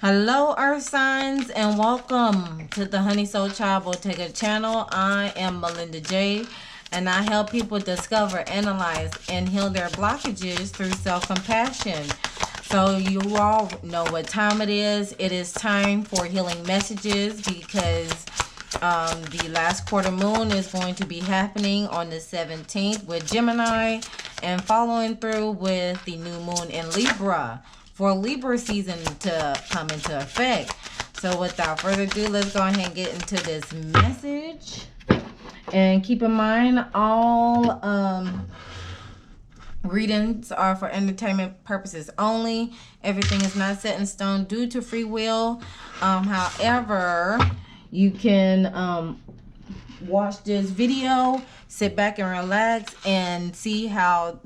Hello, Earth signs, and welcome to the Honey Soul Child Bottega channel. I am Melinda J, and I help people discover, analyze, and heal their blockages through self-compassion. So you all know what time it is. It is time for healing messages because the last quarter moon is going to be happening on the 17th with Gemini and following through with the new moon in Libra for Libra season to come into effect. So without further ado, let's go ahead and get into this message. And keep in mind, all readings are for entertainment purposes only. Everything is not set in stone due to free will. However, you can watch this video, sit back and relax, and see how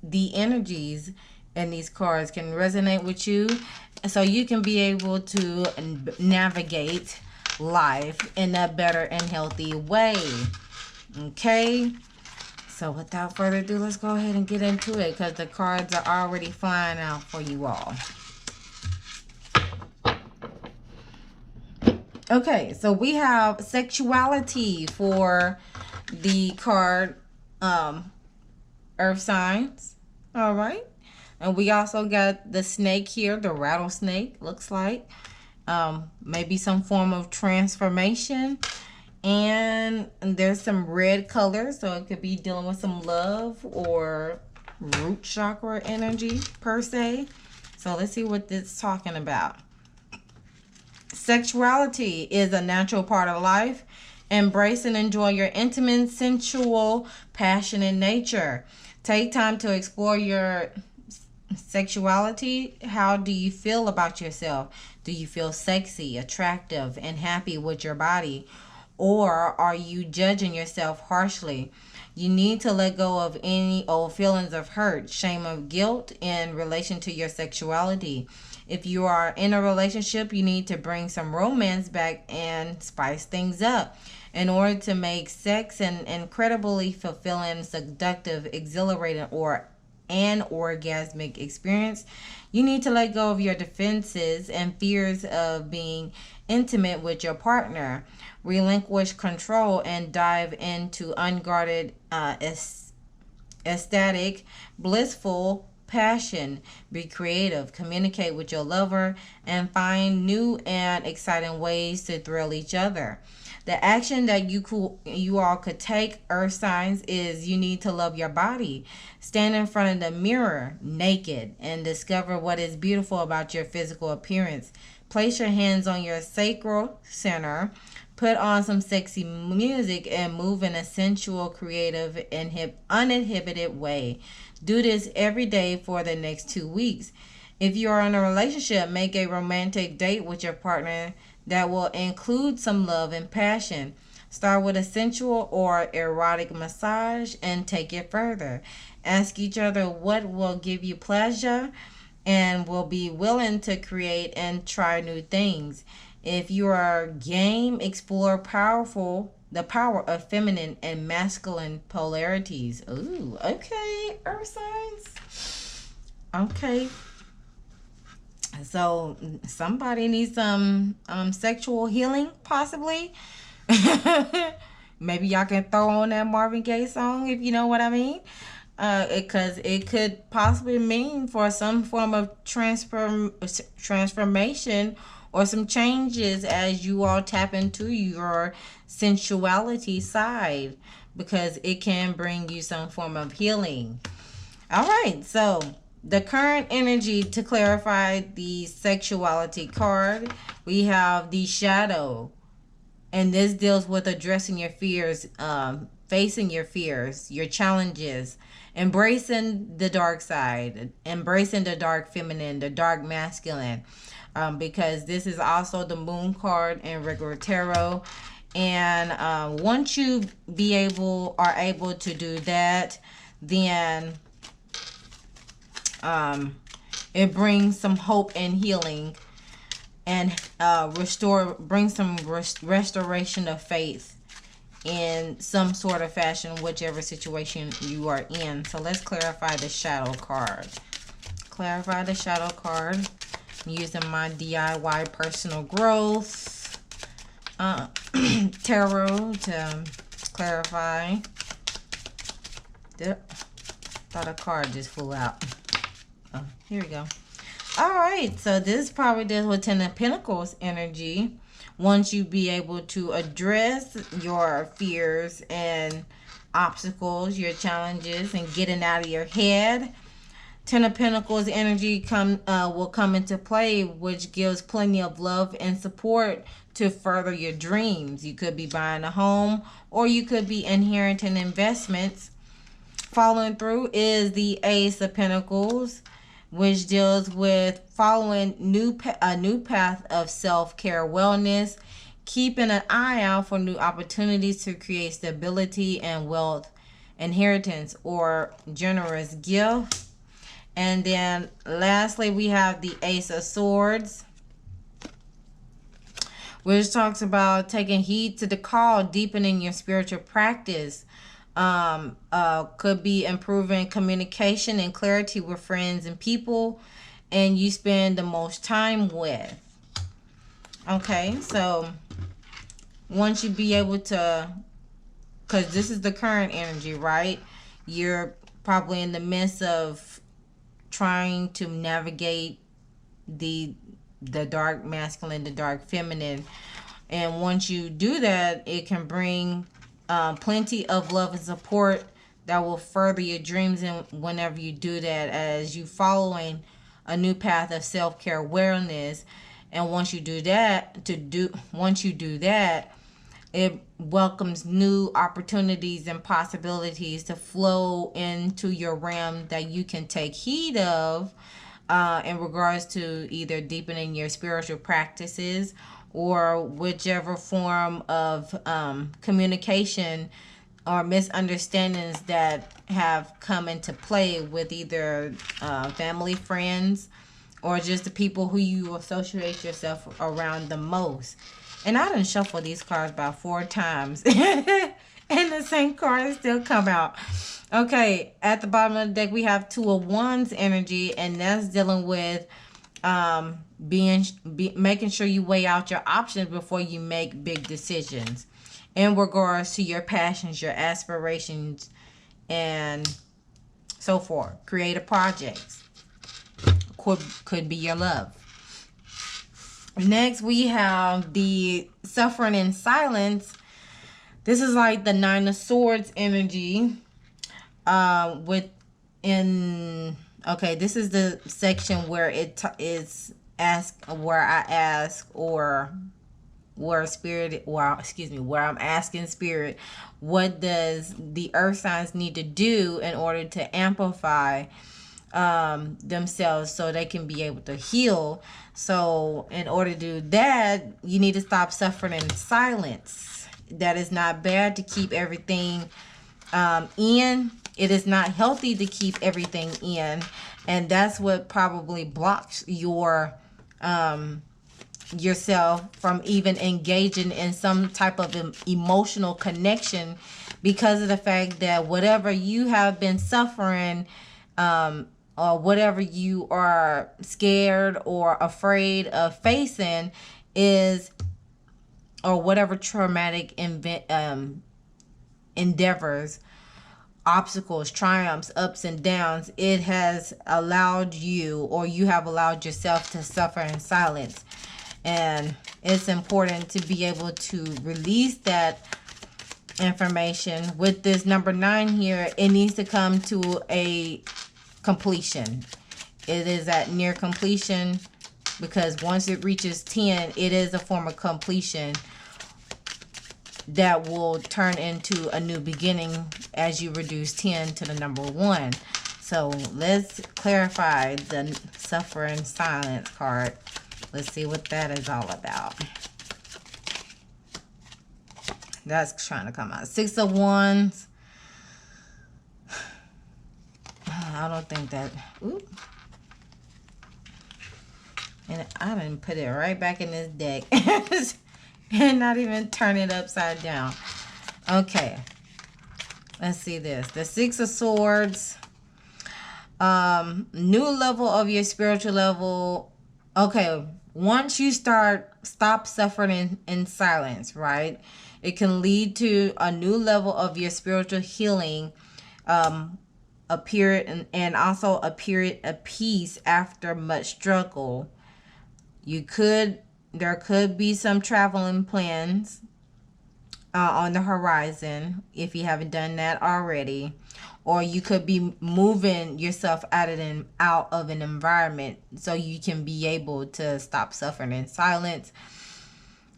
the energies and these cards can resonate with you, so you can be able to navigate life in a better and healthy way. Okay, so without further ado, let's go ahead and get into it because the cards are already flying out for you all. Okay, so we have sexuality for the card Earth signs. All right. And we also got the snake here, the rattlesnake, looks like. Maybe some form of transformation. And there's some red color, so it could be dealing with some love or root chakra energy, per se. So let's see what this is talking about. Sexuality is a natural part of life. Embrace and enjoy your intimate, sensual, passionate nature. Take time to explore your sexuality. How do you feel about yourself? Do you feel sexy, attractive, and happy with your body? Or are you judging yourself harshly? You need to let go of any old feelings of hurt, shame, or guilt in relation to your sexuality. If you are in a relationship, you need to bring some romance back and spice things up. In order to make sex an incredibly fulfilling, seductive, exhilarating, or an orgasmic experience, you need to let go of your defenses and fears of being intimate with your partner. Relinquish control and dive into unguarded, ecstatic, blissful passion. Be creative, communicate with your lover, and find new and exciting ways to thrill each other. The action that you all could take, Earth signs, is you need to love your body. Stand in front of the mirror naked and discover what is beautiful about your physical appearance. Place your hands on your sacral center. Put on some sexy music and move in a sensual, creative, and uninhibited way. Do this every day for the next 2 weeks. If you are in a relationship, make a romantic date with your partner that will include some love and passion. Start with a sensual or erotic massage and take it further. Ask each other what will give you pleasure and will be willing to create and try new things. If you are game, explore the power of feminine and masculine polarities. Ooh, okay, Earth signs. Okay. So somebody needs some sexual healing, possibly. Maybe y'all can throw on that Marvin Gaye song, if you know what I mean. Because it could possibly mean for some form of transformation or some changes as you all tap into your sensuality side, because it can bring you some form of healing. All right, so the current energy, to clarify the sexuality card, we have the shadow, and this deals with addressing your fears, facing your fears, your challenges, embracing the dark side, embracing the dark feminine, the dark masculine, because this is also the moon card in regular tarot. And once you are able to do that, then it brings some hope and healing, and brings some restoration of faith in some sort of fashion, whichever situation you are in. So let's clarify the shadow card. Clarify the shadow card. using my DIY personal growth tarot to clarify. Thought a card just flew out. Oh, here we go. All right, so this probably deals with Ten of Pentacles energy. Once you be able to address your fears and obstacles, your challenges, and getting out of your head, Ten of Pentacles energy will come into play, which gives plenty of love and support to further your dreams. You could be buying a home, or you could be inheriting investments. Following through is the Ace of Pentacles, which deals with following a new path of self-care wellness, keeping an eye out for new opportunities to create stability and wealth, inheritance, or generous gift. And then lastly, we have the Ace of Swords, which talks about taking heed to the call, deepening your spiritual practice. Could be improving communication and clarity with friends and people and you spend the most time with. Okay, so once you be able to, because this is the current energy, right? You're probably in the midst of trying to navigate the dark masculine, the dark feminine. And once you do that, it can bring plenty of love and support that will further your dreams. And whenever you do that, as you following a new path of self-care awareness, and once you do that, it welcomes new opportunities and possibilities to flow into your realm that you can take heed of in regards to either deepening your spiritual practices or whichever form of communication or misunderstandings that have come into play with either family, friends, or just the people who you associate yourself around the most. And I done shuffled these cards about 4 times. And the same cards still come out. Okay, at the bottom of the deck, we have Two of Wands energy. And that's dealing with making sure you weigh out your options before you make big decisions in regards to your passions, your aspirations, and so forth. Creative projects could be your love. Next, we have the Suffering in Silence. This is like the Nine of Swords energy. Okay, this is the section where where I'm asking Spirit, what does the earth signs need to do in order to amplify themselves so they can be able to heal. So in order to do that, you need to stop suffering in silence. That is not bad to keep everything in. It is not healthy to keep everything in, and that's what probably blocks yourself from even engaging in some type of emotional connection, because of the fact that whatever you have been suffering, or whatever you are scared or afraid of facing or whatever traumatic endeavors, obstacles, triumphs, ups and downs, it has allowed you, or you have allowed yourself to suffer in silence. And it's important to be able to release that information. With this number 9 here, it needs to come to a completion. It is at near completion, because once it reaches 10, it is a form of completion that will turn into a new beginning as you reduce 10 to the number 1. So let's clarify the Suffer in Silence card. Let's see what that is all about. That's trying to come out. 6 of Wands. I don't think that... Ooh. And I didn't put it right back in this deck. And not even turn it upside down. Okay. Let's see this. The 6 of Swords. New level of your spiritual level. Okay, once you stop suffering in silence, right? It can lead to a new level of your spiritual healing, a period, and also a period of peace after much struggle. There could be some traveling plans on the horizon if you haven't done that already, or you could be moving yourself out of an environment so you can be able to stop suffering in silence.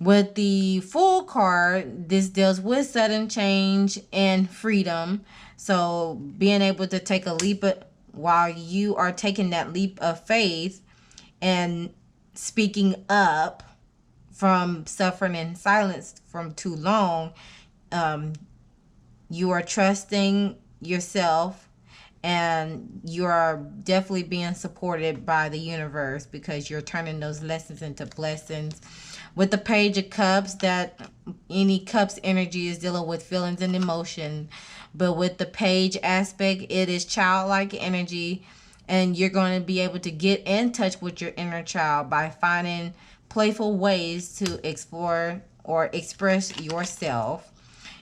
With the Fool card, this deals with sudden change and freedom. So being able to take a leap while you are taking that leap of faith and speaking up from suffering in silence from too long, you are trusting yourself, and you are definitely being supported by the universe because you're turning those lessons into blessings. With the Page of Cups, that any Cups energy is dealing with feelings and emotion, but with the Page aspect, it is childlike energy, and you're going to be able to get in touch with your inner child by finding playful ways to explore or express yourself.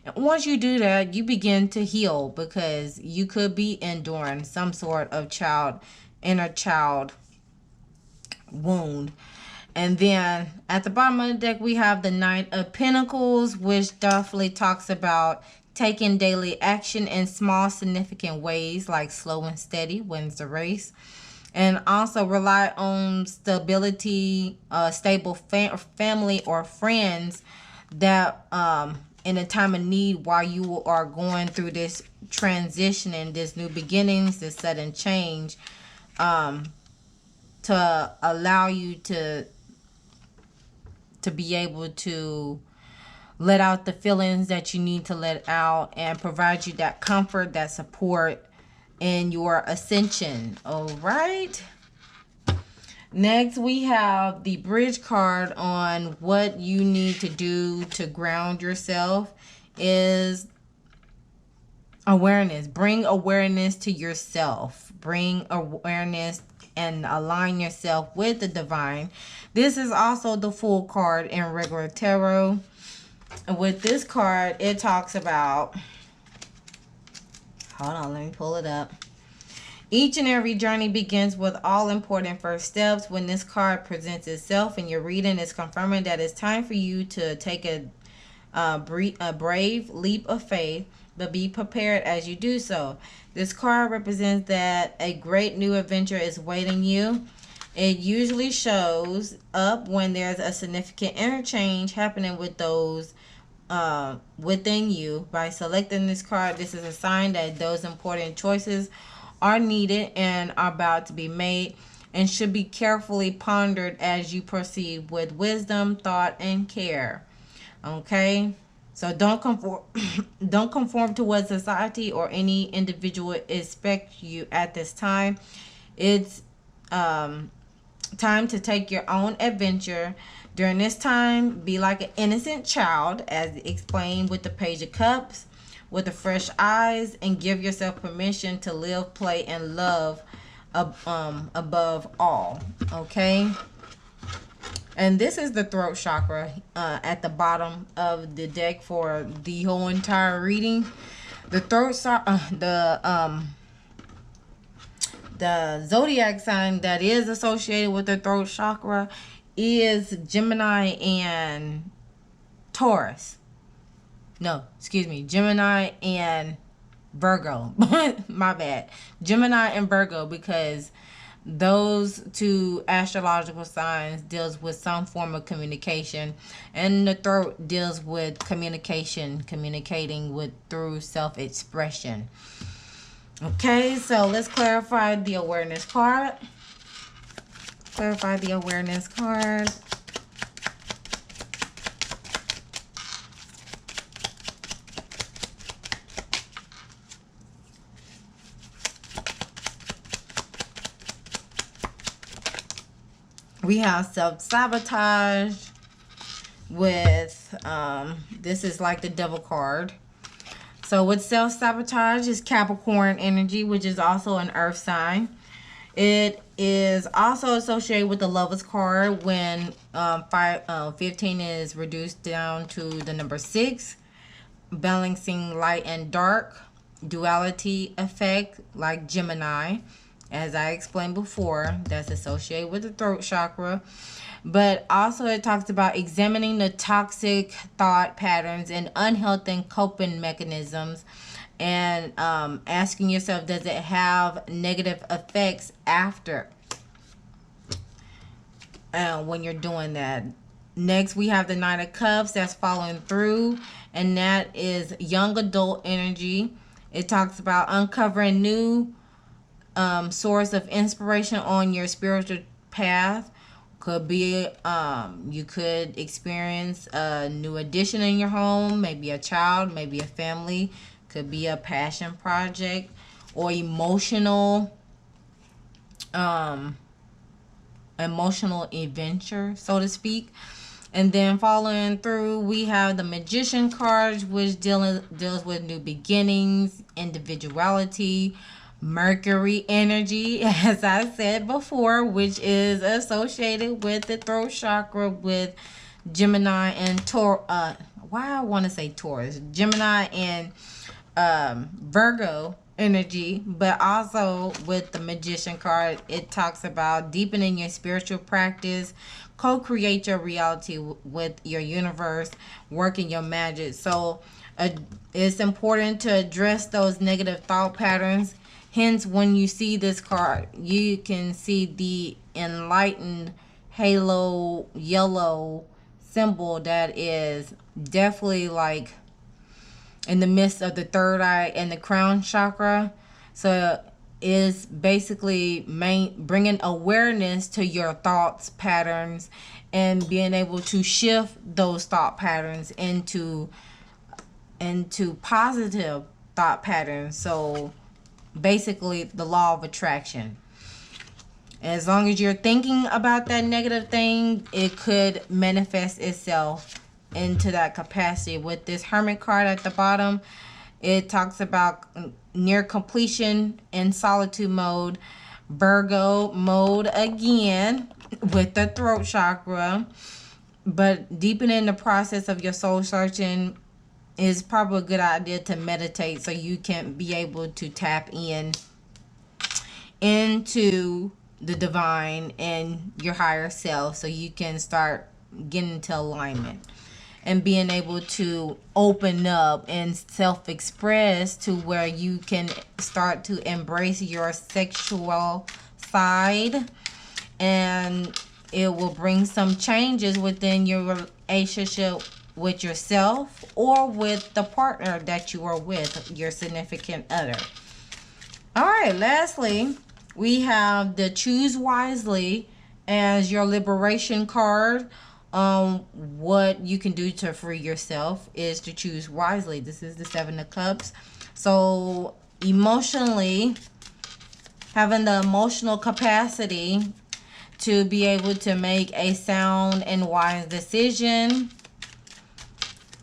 And once you do that, you begin to heal because you could be enduring some sort of inner child wound. And then at the bottom of the deck, we have the Knight of Pentacles, which definitely talks about taking daily action in small, significant ways, like slow and steady wins the race. And also rely on stability, stable family or friends that in a time of need while you are going through this transition and this new beginnings, this sudden change, to allow you to be able to let out the feelings that you need to let out and provide you that comfort, that support in your ascension. All right. Next, we have the Bridge card on what you need to do to ground yourself is awareness. Bring awareness to yourself. Bring awareness and align yourself with the divine. This is also the Fool card in regular tarot. And with this card, it talks about, hold on, let me pull it up. Each and every journey begins with all important first steps. When this card presents itself in your reading, it's confirming that it's time for you to take a brave leap of faith, but be prepared as you do so. This card represents that a great new adventure is waiting you. It usually shows up when there's a significant interchange happening with those within you. By selecting this card, this is a sign that those important choices are needed and are about to be made and should be carefully pondered as you proceed with wisdom, thought, and care. Okay? So don't conform to what society or any individual expects you at this time. It's time to take your own adventure. During this time, be like an innocent child, as explained with the Page of Cups, with the fresh eyes, and give yourself permission to live, play, and love above all. Okay? And this is the throat chakra at the bottom of the deck for the whole entire reading. The throat the zodiac sign that is associated with the throat chakra is Gemini and Taurus. No, excuse me, Gemini and Virgo. My bad. Gemini and Virgo, because those two astrological signs deals with some form of communication, and the throat deals with communicating with through self-expression. Okay, so let's clarify the awareness card. We have self-sabotage with, this is like the devil card. So with self-sabotage is Capricorn energy, which is also an earth sign. It is also associated with the Lovers card when 15 is reduced down to the number 6, balancing light and dark, duality effect like Gemini, as I explained before, that's associated with the throat chakra. But also it talks about examining the toxic thought patterns and unhealthy coping mechanisms, and asking yourself, does it have negative effects after when you're doing that. Next, we have the Knight of Cups that's following through, and that is young adult energy. It talks about uncovering new source of inspiration on your spiritual path. Could be you could experience a new addition in your home, maybe a child, maybe a family, could be a passion project or emotional adventure, so to speak. And then following through, we have the Magician cards, which deals with new beginnings, individuality, Mercury energy, as I said before, which is associated with the throat chakra, with Gemini and Taurus, Gemini and Virgo energy. But also with the Magician card, it talks about deepening your spiritual practice, co-create your reality with your universe, working your magic. So it's important to address those negative thought patterns. Hence, when you see this card, you can see the enlightened halo yellow symbol that is definitely like in the midst of the third eye and the crown chakra. So is basically bringing awareness to your thoughts patterns and being able to shift those thought patterns into positive thought patterns. So basically the law of attraction. As long as you're thinking about that negative thing, it could manifest itself into that capacity. With this Hermit card at the bottom, it talks about near completion in solitude mode, Virgo mode again with the throat chakra. But deepening the process of your soul searching is probably a good idea to meditate, so you can be able to tap into the divine and your higher self, so you can start getting into alignment and being able to open up and self-express to where you can start to embrace your sexual side, and it will bring some changes within your relationship with yourself or with the partner that you are with, your significant other. All right, lastly, we have the Choose Wisely as your liberation card. What you can do to free yourself is to choose wisely. This is the 7 of Cups. So emotionally, having the emotional capacity to be able to make a sound and wise decision.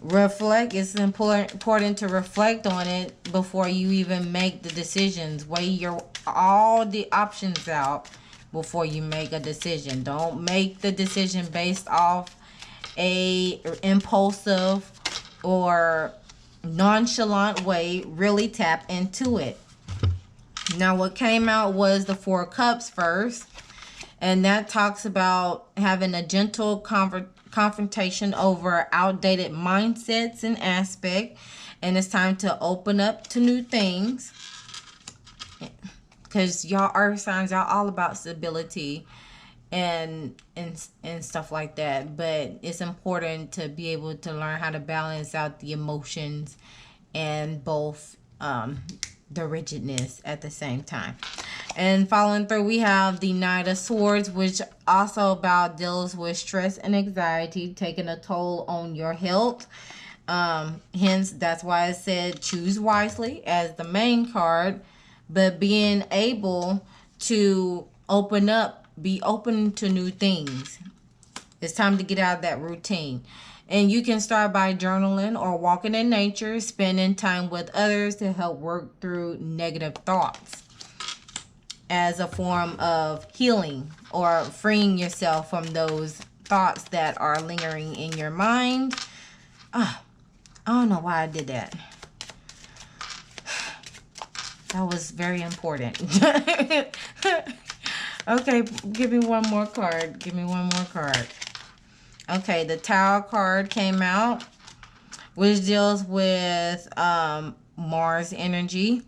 Reflect. It's important to reflect on it before you even make the decisions. Weigh all the options out before you make a decision. Don't make the decision based off a impulsive or nonchalant way. Really tap into it. Now, what came out was the 4 of Cups first, and that talks about having a gentle confrontation over outdated mindsets and aspect, and it's time to open up to new things, because y'all earth signs, y'all all about stability and stuff like that. But it's important to be able to learn how to balance out the emotions and both the rigidness at the same time. And following through, we have the Knight of Swords, which also deals with stress and anxiety taking a toll on your health. Hence, that's why I said choose wisely as the main card. But being able to be open to new things. It's time to get out of that routine. And you can start by journaling or walking in nature, spending time with others to help work through negative thoughts. as a form of healing or freeing yourself from those thoughts that are lingering in your mind. I don't know why I did that. That was very important. Okay, give me one more card. Okay, the Tower card came out, which deals with Mars energy.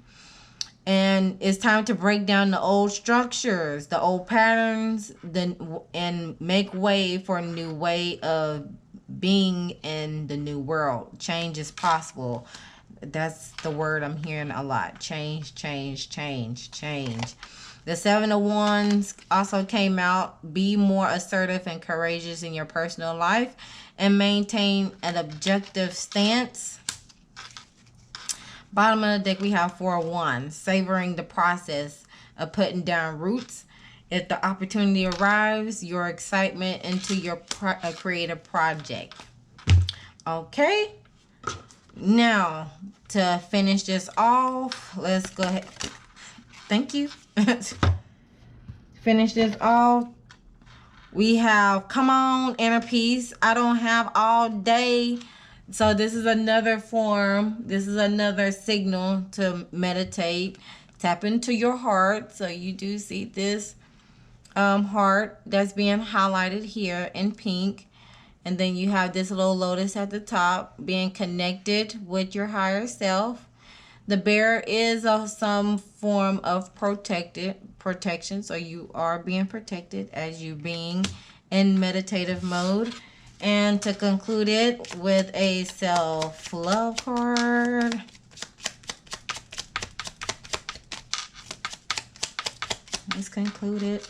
And it's time to break down the old structures, the old patterns, and make way for a new way of being in the new world. Change is possible. That's the word I'm hearing a lot. Change. The Seven of Wands also came out. Be more assertive and courageous in your personal life and maintain an objective stance. Bottom of the deck, we have Four of Wands. Savoring the process of putting down roots. If the opportunity arrives, your excitement into your creative project. Okay. Now, to finish this off, let's go ahead. Thank you. Finish this off. We have, come on, inner peace. I don't have all day. So this is another form. This is another signal to meditate. Tap into your heart. So you do see this heart that's being highlighted here in pink. And then you have this little lotus at the top, being connected with your higher self. The bear is some form of protection. So you are being protected as you being in meditative mode. And to conclude it with a self-love card. Let's conclude it.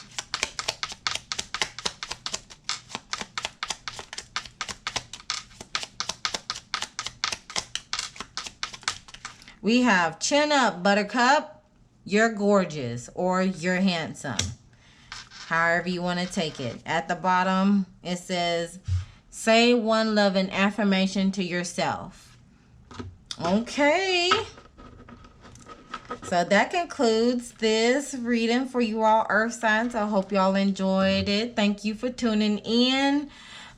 We have chin up, buttercup. You're gorgeous or you're handsome. However you want to take it. At the bottom, it says, say one loving affirmation to yourself. Okay. So that concludes this reading for you all, Earth signs. I hope y'all enjoyed it. Thank you for tuning in.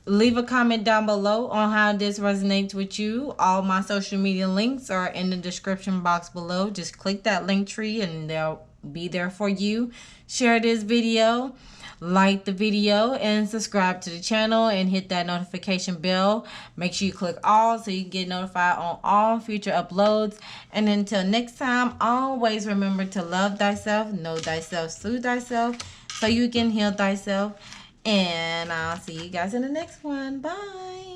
Leave a comment down below on how this resonates with you. All my social media links are in the description box below. Just click that link tree and they'll be there for you. Share this video, like the video, and subscribe to the channel and hit that notification bell. Make sure you click all so you can get notified on all future uploads. And until next time, always remember to love thyself, know thyself, soothe thyself, so you can heal thyself. And I'll see you guys in the next one. Bye.